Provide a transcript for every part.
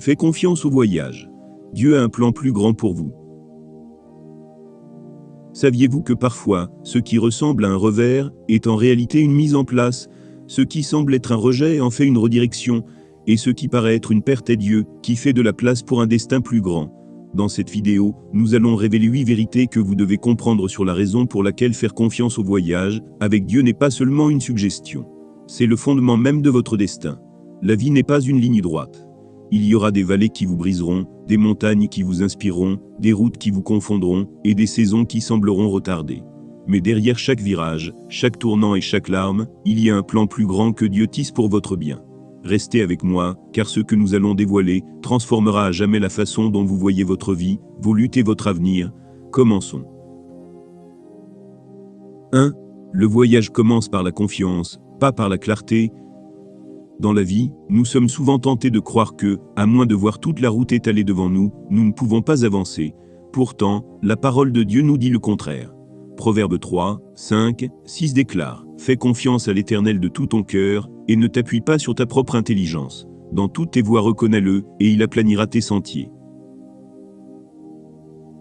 Fais confiance au voyage. Dieu a un plan plus grand pour vous. Saviez-vous que parfois, ce qui ressemble à un revers est en réalité une mise en place, ce qui semble être un rejet en fait une redirection, et ce qui paraît être une perte est Dieu, qui fait de la place pour un destin plus grand. Dans cette vidéo, nous allons révéler 8 vérités que vous devez comprendre sur la raison pour laquelle faire confiance au voyage avec Dieu n'est pas seulement une suggestion. C'est le fondement même de votre destin. La vie n'est pas une ligne droite. Il y aura des vallées qui vous briseront, des montagnes qui vous inspireront, des routes qui vous confondront, et des saisons qui sembleront retardées. Mais derrière chaque virage, chaque tournant et chaque larme, il y a un plan plus grand que Dieu tisse pour votre bien. Restez avec moi, car ce que nous allons dévoiler transformera à jamais la façon dont vous voyez votre vie, vos luttes et votre avenir. Commençons. 1. Le voyage commence par la confiance, pas par la clarté. Dans la vie, nous sommes souvent tentés de croire que, à moins de voir toute la route étalée devant nous, nous ne pouvons pas avancer. Pourtant, la parole de Dieu nous dit le contraire. Proverbe 3, 5, 6 déclare « Fais confiance à l'Éternel de tout ton cœur, et ne t'appuie pas sur ta propre intelligence. Dans toutes tes voies reconnais-le, et il aplanira tes sentiers. »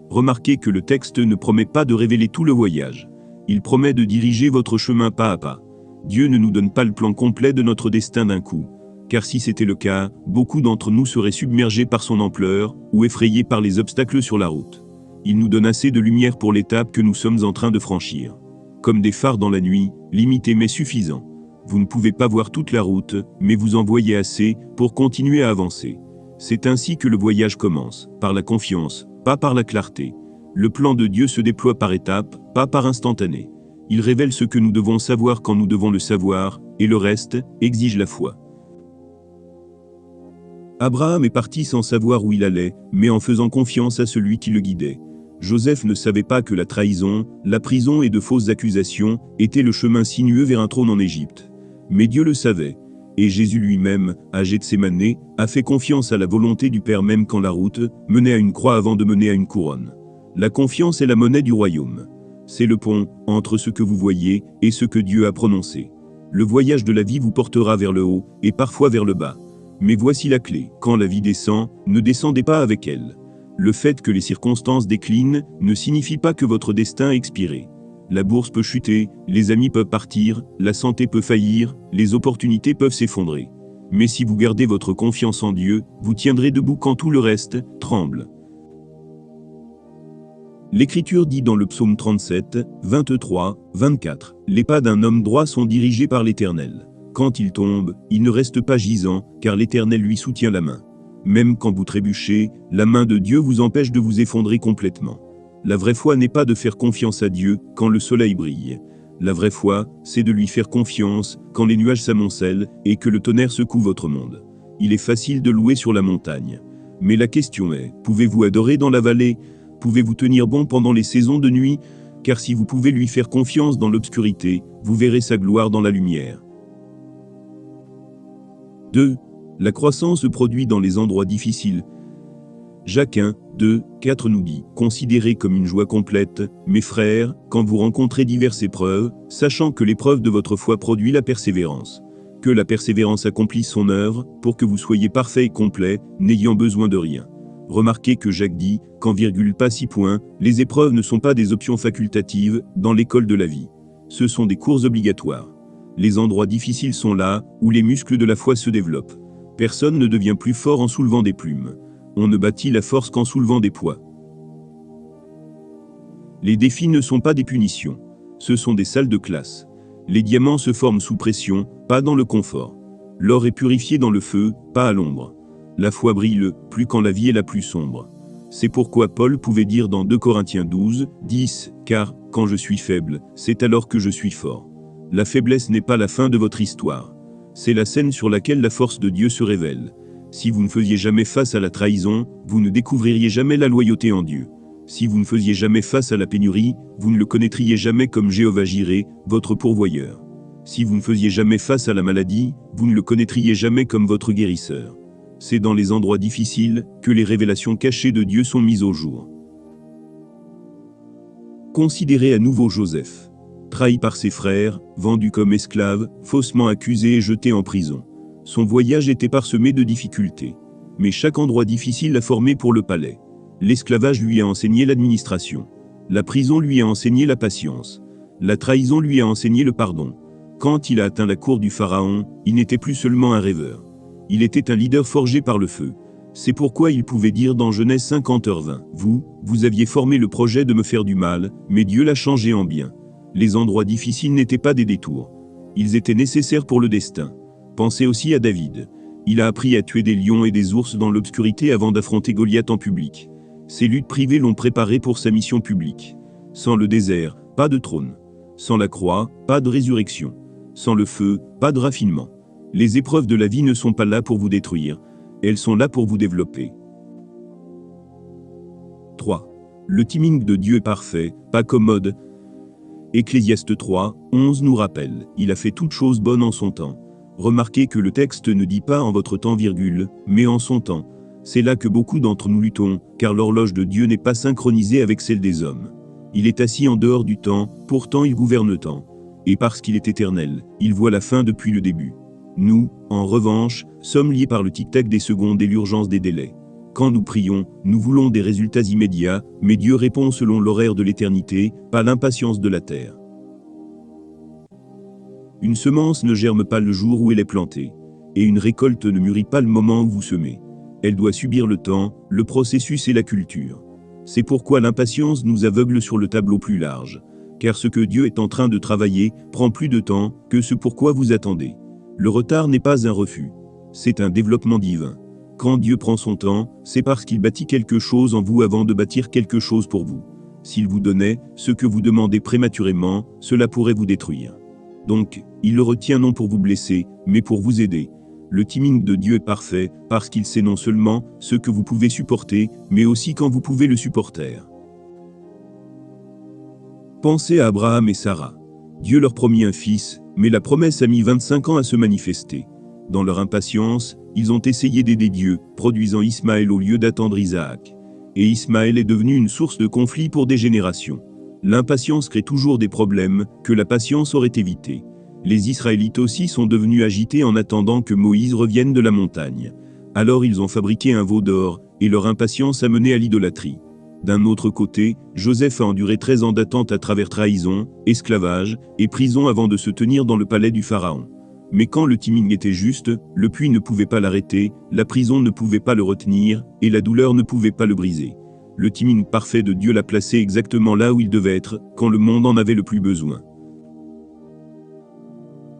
Remarquez que le texte ne promet pas de révéler tout le voyage. Il promet de diriger votre chemin pas à pas. Dieu ne nous donne pas le plan complet de notre destin d'un coup. Car si c'était le cas, beaucoup d'entre nous seraient submergés par son ampleur, ou effrayés par les obstacles sur la route. Il nous donne assez de lumière pour l'étape que nous sommes en train de franchir. Comme des phares dans la nuit, limités mais suffisants. Vous ne pouvez pas voir toute la route, mais vous en voyez assez pour continuer à avancer. C'est ainsi que le voyage commence, par la confiance, pas par la clarté. Le plan de Dieu se déploie par étapes, pas par instantané. Il révèle ce que nous devons savoir quand nous devons le savoir, et le reste exige la foi. Abraham est parti sans savoir où il allait, mais en faisant confiance à celui qui le guidait. Joseph ne savait pas que la trahison, la prison et de fausses accusations étaient le chemin sinueux vers un trône en Égypte. Mais Dieu le savait, et Jésus lui-même, à Gethsémane, a fait confiance à la volonté du Père même quand la route menait à une croix avant de mener à une couronne. La confiance est la monnaie du royaume. C'est le pont entre ce que vous voyez et ce que Dieu a prononcé. Le voyage de la vie vous portera vers le haut et parfois vers le bas. Mais voici la clé. Quand la vie descend, ne descendez pas avec elle. Le fait que les circonstances déclinent ne signifie pas que votre destin est expiré. La bourse peut chuter, les amis peuvent partir, la santé peut faillir, les opportunités peuvent s'effondrer. Mais si vous gardez votre confiance en Dieu, vous tiendrez debout quand tout le reste tremble. L'Écriture dit dans le psaume 37, 23, 24, « Les pas d'un homme droit sont dirigés par l'Éternel. Quand il tombe, il ne reste pas gisant, car l'Éternel lui soutient la main. Même quand vous trébuchez, la main de Dieu vous empêche de vous effondrer complètement. La vraie foi n'est pas de faire confiance à Dieu quand le soleil brille. La vraie foi, c'est de lui faire confiance quand les nuages s'amoncellent et que le tonnerre secoue votre monde. Il est facile de louer sur la montagne. Mais la question est, pouvez-vous adorer dans la vallée ? Pouvez-vous tenir bon pendant les saisons de nuit ? Car si vous pouvez lui faire confiance dans l'obscurité, vous verrez sa gloire dans la lumière. 2. La croissance se produit dans les endroits difficiles. Jacques 1, 2, 4 nous dit « Considérez comme une joie complète, mes frères, quand vous rencontrez diverses épreuves, sachant que l'épreuve de votre foi produit la persévérance. Que la persévérance accomplisse son œuvre, pour que vous soyez parfaits et complets, n'ayant besoin de rien. » Remarquez que Jacques dit qu'en virgule pas 6 points, les épreuves ne sont pas des options facultatives dans l'école de la vie. Ce sont des cours obligatoires. Les endroits difficiles sont là où les muscles de la foi se développent. Personne ne devient plus fort en soulevant des plumes. On ne bâtit la force qu'en soulevant des poids. Les défis ne sont pas des punitions. Ce sont des salles de classe. Les diamants se forment sous pression, pas dans le confort. L'or est purifié dans le feu, pas à l'ombre. La foi brille plus quand la vie est la plus sombre. C'est pourquoi Paul pouvait dire dans 2 Corinthiens 12, 10, « Car, quand je suis faible, c'est alors que je suis fort. » La faiblesse n'est pas la fin de votre histoire. C'est la scène sur laquelle la force de Dieu se révèle. Si vous ne faisiez jamais face à la trahison, vous ne découvririez jamais la loyauté en Dieu. Si vous ne faisiez jamais face à la pénurie, vous ne le connaîtriez jamais comme Jéhovah Jireh, votre pourvoyeur. Si vous ne faisiez jamais face à la maladie, vous ne le connaîtriez jamais comme votre guérisseur. C'est dans les endroits difficiles que les révélations cachées de Dieu sont mises au jour. Considérez à nouveau Joseph. Trahi par ses frères, vendu comme esclave, faussement accusé et jeté en prison. Son voyage était parsemé de difficultés. Mais chaque endroit difficile l'a formé pour le palais. L'esclavage lui a enseigné l'administration. La prison lui a enseigné la patience. La trahison lui a enseigné le pardon. Quand il a atteint la cour du pharaon, il n'était plus seulement un rêveur. Il était un leader forgé par le feu. C'est pourquoi il pouvait dire dans Genèse 50h20, « Vous aviez formé le projet de me faire du mal, mais Dieu l'a changé en bien. » Les endroits difficiles n'étaient pas des détours. Ils étaient nécessaires pour le destin. Pensez aussi à David. Il a appris à tuer des lions et des ours dans l'obscurité avant d'affronter Goliath en public. Ses luttes privées l'ont préparé pour sa mission publique. Sans le désert, pas de trône. Sans la croix, pas de résurrection. Sans le feu, pas de raffinement. Les épreuves de la vie ne sont pas là pour vous détruire. Elles sont là pour vous développer. 3. Le timing de Dieu est parfait, pas commode. Ecclésiaste 3, 11 nous rappelle, il a fait toute chose bonne en son temps. Remarquez que le texte ne dit pas en votre temps, mais en son temps. C'est là que beaucoup d'entre nous luttons, car l'horloge de Dieu n'est pas synchronisée avec celle des hommes. Il est assis en dehors du temps, pourtant il gouverne le temps. Et parce qu'il est éternel, il voit la fin depuis le début. Nous, en revanche, sommes liés par le tic-tac des secondes et l'urgence des délais. Quand nous prions, nous voulons des résultats immédiats, mais Dieu répond selon l'horaire de l'éternité, pas l'impatience de la terre. Une semence ne germe pas le jour où elle est plantée, et une récolte ne mûrit pas le moment où vous semez. Elle doit subir le temps, le processus et la culture. C'est pourquoi l'impatience nous aveugle sur le tableau plus large, car ce que Dieu est en train de travailler prend plus de temps que ce pourquoi vous attendez. Le retard n'est pas un refus, c'est un développement divin. Quand Dieu prend son temps, c'est parce qu'il bâtit quelque chose en vous avant de bâtir quelque chose pour vous. S'il vous donnait ce que vous demandez prématurément, cela pourrait vous détruire. Donc, il le retient non pour vous blesser, mais pour vous aider. Le timing de Dieu est parfait, parce qu'il sait non seulement ce que vous pouvez supporter, mais aussi quand vous pouvez le supporter. Pensez à Abraham et Sarah. Dieu leur promit un fils, mais la promesse a mis 25 ans à se manifester. Dans leur impatience, ils ont essayé d'aider Dieu, produisant Ismaël au lieu d'attendre Isaac. Et Ismaël est devenu une source de conflit pour des générations. L'impatience crée toujours des problèmes que la patience aurait évités. Les Israélites aussi sont devenus agités en attendant que Moïse revienne de la montagne. Alors ils ont fabriqué un veau d'or, et leur impatience a mené à l'idolâtrie. D'un autre côté, Joseph a enduré 13 ans d'attente à travers trahison, esclavage et prison avant de se tenir dans le palais du Pharaon. Mais quand le timing était juste, le puits ne pouvait pas l'arrêter, la prison ne pouvait pas le retenir, et la douleur ne pouvait pas le briser. Le timing parfait de Dieu l'a placé exactement là où il devait être, quand le monde en avait le plus besoin.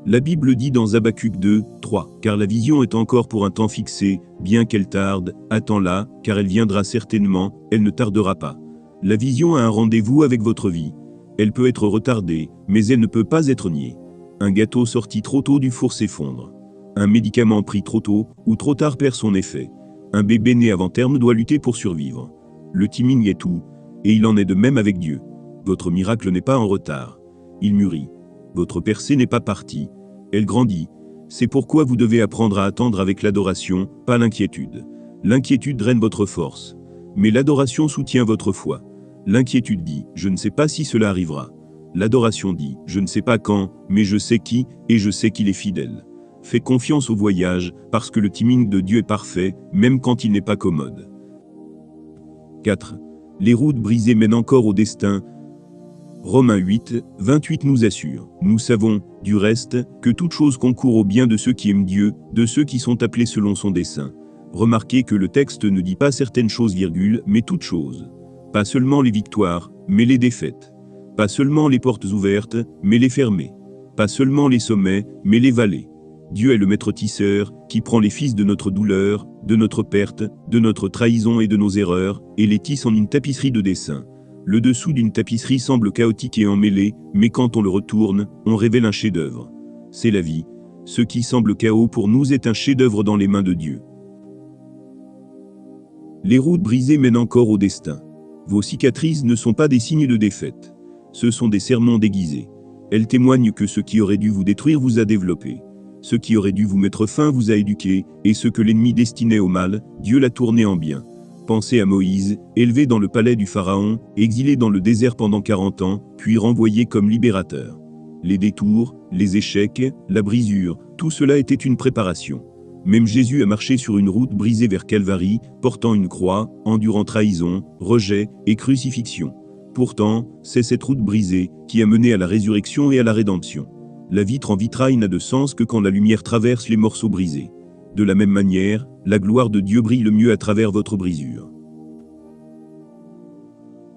La Bible dit dans Habacuc 2, 3, « Car la vision est encore pour un temps fixé, bien qu'elle tarde, attends-la, car elle viendra certainement, elle ne tardera pas. » La vision a un rendez-vous avec votre vie. Elle peut être retardée, mais elle ne peut pas être niée. Un gâteau sorti trop tôt du four s'effondre. Un médicament pris trop tôt ou trop tard perd son effet. Un bébé né avant terme doit lutter pour survivre. Le timing est tout, et il en est de même avec Dieu. Votre miracle n'est pas en retard. Il mûrit. Votre percée n'est pas partie. Elle grandit. C'est pourquoi vous devez apprendre à attendre avec l'adoration, pas l'inquiétude. L'inquiétude draine votre force. Mais l'adoration soutient votre foi. L'inquiétude dit « Je ne sais pas si cela arrivera ». L'adoration dit « Je ne sais pas quand, mais je sais qui, et je sais qu'il est fidèle ». Fais confiance au voyage, parce que le timing de Dieu est parfait, même quand il n'est pas commode. 4. Les routes brisées mènent encore au destin. Romains 8, 28 nous assure, nous savons, du reste, que toute chose concourt au bien de ceux qui aiment Dieu, de ceux qui sont appelés selon son dessein. Remarquez que le texte ne dit pas certaines choses, mais toutes choses. Pas seulement les victoires, mais les défaites. Pas seulement les portes ouvertes, mais les fermées. Pas seulement les sommets, mais les vallées. Dieu est le maître tisseur, qui prend les fils de notre douleur, de notre perte, de notre trahison et de nos erreurs, et les tisse en une tapisserie de dessin. Le dessous d'une tapisserie semble chaotique et emmêlé, mais quand on le retourne, on révèle un chef-d'œuvre. C'est la vie. Ce qui semble chaos pour nous est un chef-d'œuvre dans les mains de Dieu. Les routes brisées mènent encore au destin. Vos cicatrices ne sont pas des signes de défaite. Ce sont des sermons déguisés. Elles témoignent que ce qui aurait dû vous détruire vous a développé. Ce qui aurait dû vous mettre fin vous a éduqué, et ce que l'ennemi destinait au mal, Dieu l'a tourné en bien. Pensez à Moïse, élevé dans le palais du Pharaon, exilé dans le désert pendant 40 ans, puis renvoyé comme libérateur. Les détours, les échecs, la brisure, tout cela était une préparation. Même Jésus a marché sur une route brisée vers Calvarie, portant une croix, endurant trahison, rejet et crucifixion. Pourtant, c'est cette route brisée qui a mené à la résurrection et à la rédemption. La vitre en vitrail n'a de sens que quand la lumière traverse les morceaux brisés. De la même manière, la gloire de Dieu brille le mieux à travers votre brisure.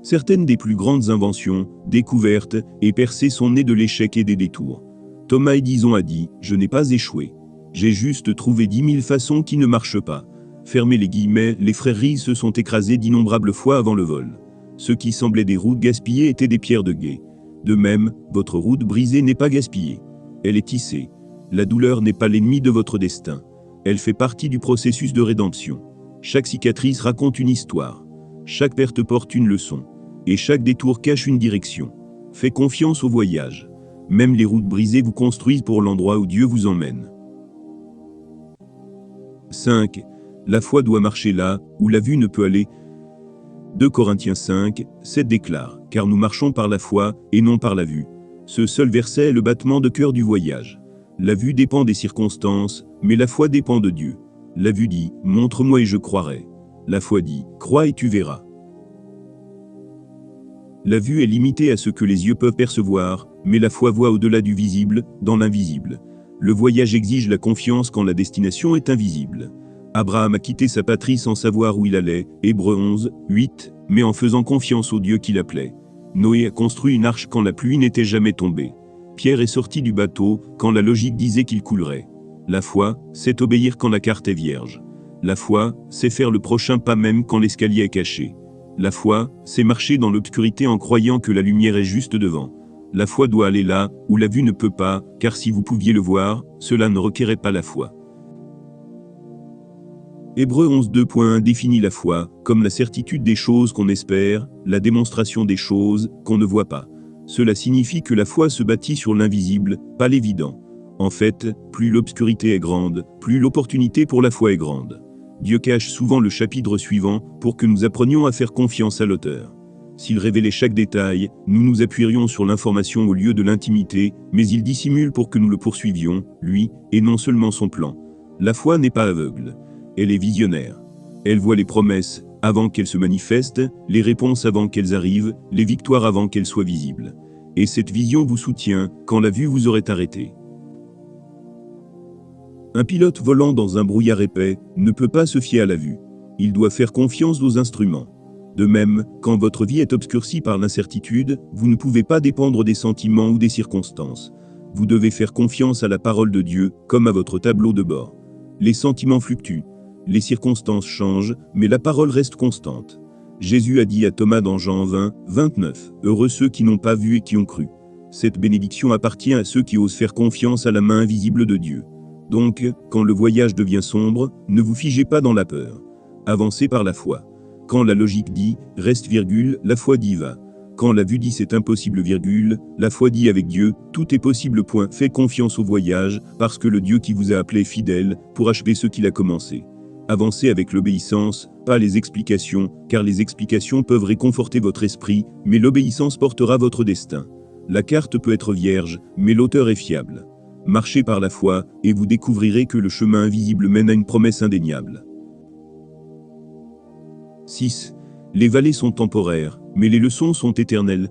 Certaines des plus grandes inventions, découvertes et percées sont nées de l'échec et des détours. Thomas Edison a dit « Je n'ai pas échoué. J'ai juste trouvé 10 000 façons qui ne marchent pas. » Fermez les guillemets, les frères Rees se sont écrasés d'innombrables fois avant le vol. Ce qui semblait des routes gaspillées étaient des pierres de guet. De même, votre route brisée n'est pas gaspillée. Elle est tissée. La douleur n'est pas l'ennemi de votre destin. Elle fait partie du processus de rédemption. Chaque cicatrice raconte une histoire. Chaque perte porte une leçon. Et chaque détour cache une direction. Faites confiance au voyage. Même les routes brisées vous construisent pour l'endroit où Dieu vous emmène. 5. La foi doit marcher là où la vue ne peut aller. 2 Corinthiens 5, 7 déclare « Car nous marchons par la foi et non par la vue ». Ce seul verset est le battement de cœur du voyage. La vue dépend des circonstances, mais la foi dépend de Dieu. La vue dit « Montre-moi et je croirai ». La foi dit « Crois et tu verras ». La vue est limitée à ce que les yeux peuvent percevoir, mais la foi voit au-delà du visible, dans l'invisible. Le voyage exige la confiance quand la destination est invisible. Abraham a quitté sa patrie sans savoir où il allait, Hébreux 11, 8, mais en faisant confiance au Dieu qui l'appelait. Noé a construit une arche quand la pluie n'était jamais tombée. Pierre est sorti du bateau quand la logique disait qu'il coulerait. La foi, c'est obéir quand la carte est vierge. La foi, c'est faire le prochain pas même quand l'escalier est caché. La foi, c'est marcher dans l'obscurité en croyant que la lumière est juste devant. La foi doit aller là où la vue ne peut pas, car si vous pouviez le voir, cela ne requérait pas la foi. Hébreux 11 2.1 définit la foi comme la certitude des choses qu'on espère, la démonstration des choses qu'on ne voit pas. Cela signifie que la foi se bâtit sur l'invisible, pas l'évident. En fait, plus l'obscurité est grande, plus l'opportunité pour la foi est grande. Dieu cache souvent le chapitre suivant pour que nous apprenions à faire confiance à l'auteur. S'il révélait chaque détail, nous nous appuierions sur l'information au lieu de l'intimité, mais il dissimule pour que nous le poursuivions, lui, et non seulement son plan. La foi n'est pas aveugle. Elle est visionnaire. Elle voit les promesses avant qu'elles se manifestent, les réponses avant qu'elles arrivent, les victoires avant qu'elles soient visibles. Et cette vision vous soutient quand la vue vous aurait arrêté. Un pilote volant dans un brouillard épais ne peut pas se fier à la vue. Il doit faire confiance aux instruments. De même, quand votre vie est obscurcie par l'incertitude, vous ne pouvez pas dépendre des sentiments ou des circonstances. Vous devez faire confiance à la parole de Dieu, comme à votre tableau de bord. Les sentiments fluctuent, les circonstances changent, mais la parole reste constante. Jésus a dit à Thomas dans Jean 20, 29, « Heureux ceux qui n'ont pas vu et qui ont cru ». Cette bénédiction appartient à ceux qui osent faire confiance à la main invisible de Dieu. Donc, quand le voyage devient sombre, ne vous figez pas dans la peur. Avancez par la foi. Quand la logique dit « reste virgule », la foi dit « va ». Quand la vue dit « c'est impossible virgule », la foi dit avec Dieu « tout est possible point ». Faites confiance au voyage, parce que le Dieu qui vous a appelé est fidèle, pour achever ce qu'il a commencé. Avancez avec l'obéissance, pas les explications, car les explications peuvent réconforter votre esprit, mais l'obéissance portera votre destin. La carte peut être vierge, mais l'auteur est fiable. Marchez par la foi, et vous découvrirez que le chemin invisible mène à une promesse indéniable. 6. Les vallées sont temporaires, mais les leçons sont éternelles.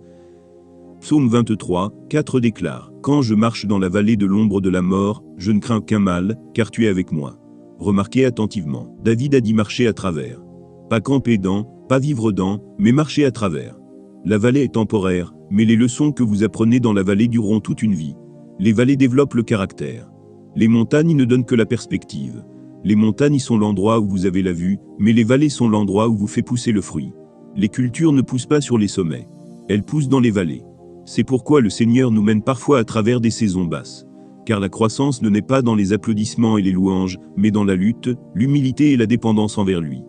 Psaume 23, 4 déclare « Quand je marche dans la vallée de l'ombre de la mort, je ne crains aucun mal, car tu es avec moi. » Remarquez attentivement, David a dit marcher à travers. Pas camper dans, pas vivre dans, mais marcher à travers. La vallée est temporaire, mais les leçons que vous apprenez dans la vallée dureront toute une vie. Les vallées développent le caractère. Les montagnes ne donnent que la perspective. Les montagnes sont l'endroit où vous avez la vue, mais les vallées sont l'endroit où vous fait pousser le fruit. Les cultures ne poussent pas sur les sommets. Elles poussent dans les vallées. C'est pourquoi le Seigneur nous mène parfois à travers des saisons basses. Car la croissance ne naît pas dans les applaudissements et les louanges, mais dans la lutte, l'humilité et la dépendance envers lui.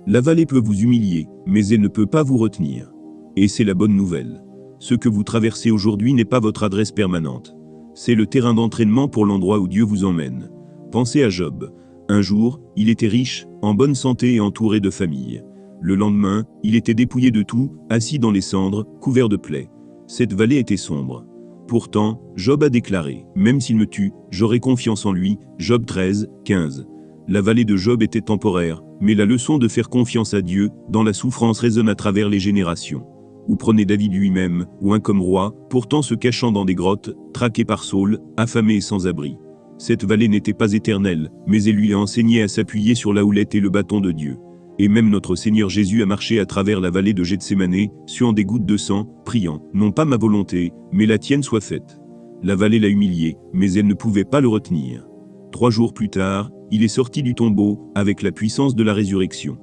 La vallée peut vous humilier, mais elle ne peut pas vous retenir. Et c'est la bonne nouvelle. Ce que vous traversez aujourd'hui n'est pas votre adresse permanente. C'est le terrain d'entraînement pour l'endroit où Dieu vous emmène. Pensez à Job. Un jour, il était riche, en bonne santé et entouré de famille. Le lendemain, il était dépouillé de tout, assis dans les cendres, couvert de plaies. Cette vallée était sombre. Pourtant, Job a déclaré, « Même s'il me tue, j'aurai confiance en lui » Job 13, 15. La vallée de Job était temporaire, mais la leçon de faire confiance à Dieu, dans la souffrance résonne à travers les générations. Ou prenez David lui-même, oint comme roi, pourtant se cachant dans des grottes, traqué par Saül, affamé et sans abri. Cette vallée n'était pas éternelle, mais elle lui a enseigné à s'appuyer sur la houlette et le bâton de Dieu. Et même notre Seigneur Jésus a marché à travers la vallée de Gethsémané, suant des gouttes de sang, priant, « Non pas ma volonté, mais la tienne soit faite. » La vallée l'a humilié, mais elle ne pouvait pas le retenir. 3 jours plus tard, il est sorti du tombeau, avec la puissance de la résurrection.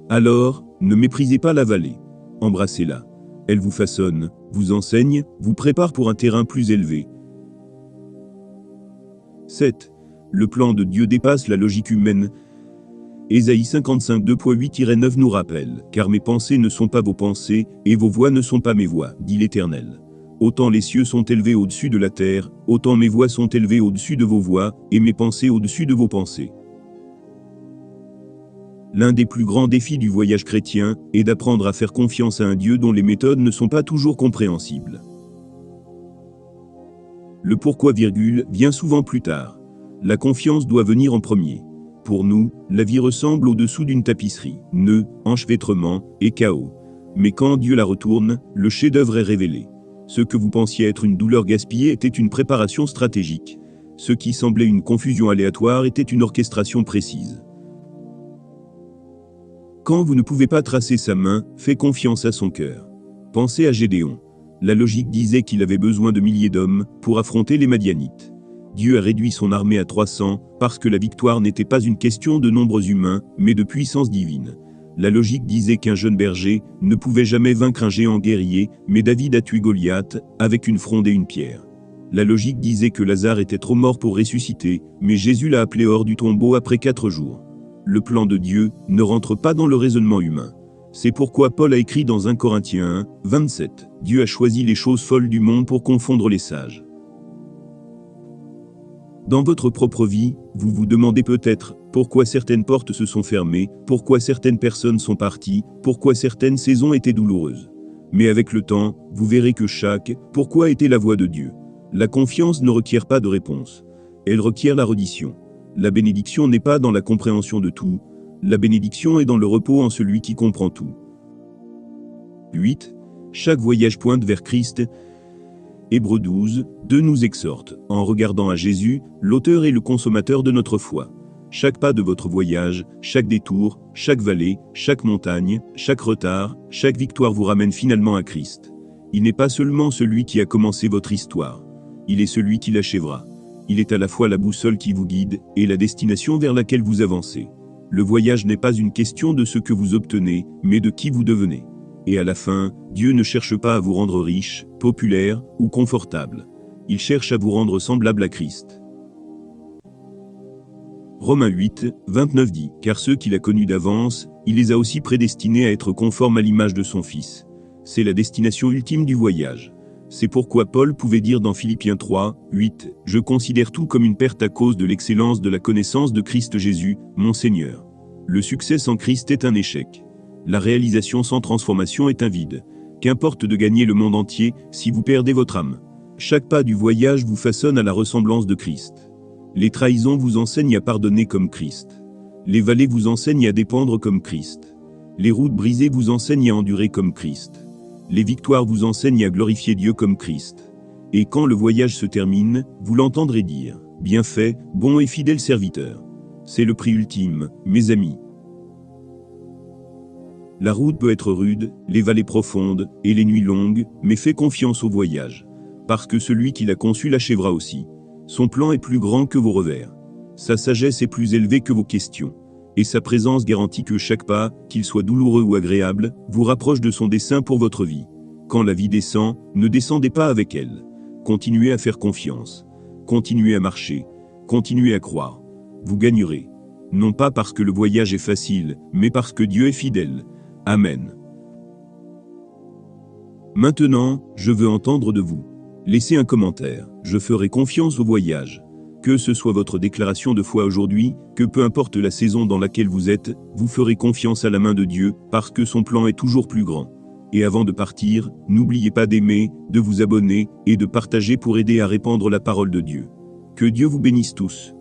Alors, ne méprisez pas la vallée. Embrassez-la. Elle vous façonne, vous enseigne, vous prépare pour un terrain plus élevé. 7. Le plan de Dieu dépasse la logique humaine. Ésaïe 55 2.8-9 nous rappelle, « Car mes pensées ne sont pas vos pensées, et vos voix ne sont pas mes voix, dit l'Éternel. Autant les cieux sont élevés au-dessus de la terre, autant mes voix sont élevées au-dessus de vos voix, et mes pensées au-dessus de vos pensées. » L'un des plus grands défis du voyage chrétien est d'apprendre à faire confiance à un Dieu dont les méthodes ne sont pas toujours compréhensibles. Le pourquoi virgule vient souvent plus tard. La confiance doit venir en premier. Pour nous, la vie ressemble au-dessous d'une tapisserie, nœuds, enchevêtrements et chaos. Mais quand Dieu la retourne, le chef-d'œuvre est révélé. Ce que vous pensiez être une douleur gaspillée était une préparation stratégique. Ce qui semblait une confusion aléatoire était une orchestration précise. Quand vous ne pouvez pas tracer sa main, faites confiance à son cœur. Pensez à Gédéon. La logique disait qu'il avait besoin de milliers d'hommes pour affronter les Madianites. Dieu a réduit son armée à 300 parce que la victoire n'était pas une question de nombres humains, mais de puissance divine. La logique disait qu'un jeune berger ne pouvait jamais vaincre un géant guerrier, mais David a tué Goliath avec une fronde et une pierre. La logique disait que Lazare était trop mort pour ressusciter, mais Jésus l'a appelé hors du tombeau après 4 jours. Le plan de Dieu ne rentre pas dans le raisonnement humain. C'est pourquoi Paul a écrit dans 1 Corinthiens 1, 27, « Dieu a choisi les choses folles du monde pour confondre les sages. » Dans votre propre vie, vous vous demandez peut-être pourquoi certaines portes se sont fermées, pourquoi certaines personnes sont parties, pourquoi certaines saisons étaient douloureuses. Mais avec le temps, vous verrez que chaque « pourquoi » était la voix de Dieu. La confiance ne requiert pas de réponse. Elle requiert la reddition. La bénédiction n'est pas dans la compréhension de tout. La bénédiction est dans le repos en celui qui comprend tout. 8. Chaque voyage pointe vers Christ. Hébreux 12, 2 nous exhorte, en regardant à Jésus, l'auteur et le consommateur de notre foi. Chaque pas de votre voyage, chaque détour, chaque vallée, chaque montagne, chaque retard, chaque victoire vous ramène finalement à Christ. Il n'est pas seulement celui qui a commencé votre histoire. Il est celui qui l'achèvera. Il est à la fois la boussole qui vous guide et la destination vers laquelle vous avancez. Le voyage n'est pas une question de ce que vous obtenez, mais de qui vous devenez. Et à la fin, Dieu ne cherche pas à vous rendre riche, populaire ou confortable. Il cherche à vous rendre semblable à Christ. Romains 8, 29 dit, « Car ceux qu'il a connus d'avance, il les a aussi prédestinés à être conformes à l'image de son Fils. » C'est la destination ultime du voyage. C'est pourquoi Paul pouvait dire dans Philippiens 3, 8, « Je considère tout comme une perte à cause de l'excellence de la connaissance de Christ Jésus, mon Seigneur. Le succès sans Christ est un échec. La réalisation sans transformation est un vide. Qu'importe de gagner le monde entier si vous perdez votre âme. Chaque pas du voyage vous façonne à la ressemblance de Christ. Les trahisons vous enseignent à pardonner comme Christ. Les vallées vous enseignent à dépendre comme Christ. Les routes brisées vous enseignent à endurer comme Christ. Les victoires vous enseignent à glorifier Dieu comme Christ. Et quand le voyage se termine, vous l'entendrez dire, « Bien fait, bon et fidèle serviteur. » C'est le prix ultime, mes amis. La route peut être rude, les vallées profondes, et les nuits longues, mais fais confiance au voyage. Parce que celui qui l'a conçu l'achèvera aussi. Son plan est plus grand que vos revers. Sa sagesse est plus élevée que vos questions. Et sa présence garantit que chaque pas, qu'il soit douloureux ou agréable, vous rapproche de son dessein pour votre vie. Quand la vie descend, ne descendez pas avec elle. Continuez à faire confiance. Continuez à marcher. Continuez à croire. Vous gagnerez. Non pas parce que le voyage est facile, mais parce que Dieu est fidèle. Amen. Maintenant, je veux entendre de vous. Laissez un commentaire. Je ferai confiance au voyage. Que ce soit votre déclaration de foi aujourd'hui, que peu importe la saison dans laquelle vous êtes, vous ferez confiance à la main de Dieu, parce que son plan est toujours plus grand. et avant de partir, n'oubliez pas d'aimer, de vous abonner, et de partager pour aider à répandre la parole de Dieu. Que Dieu vous bénisse tous.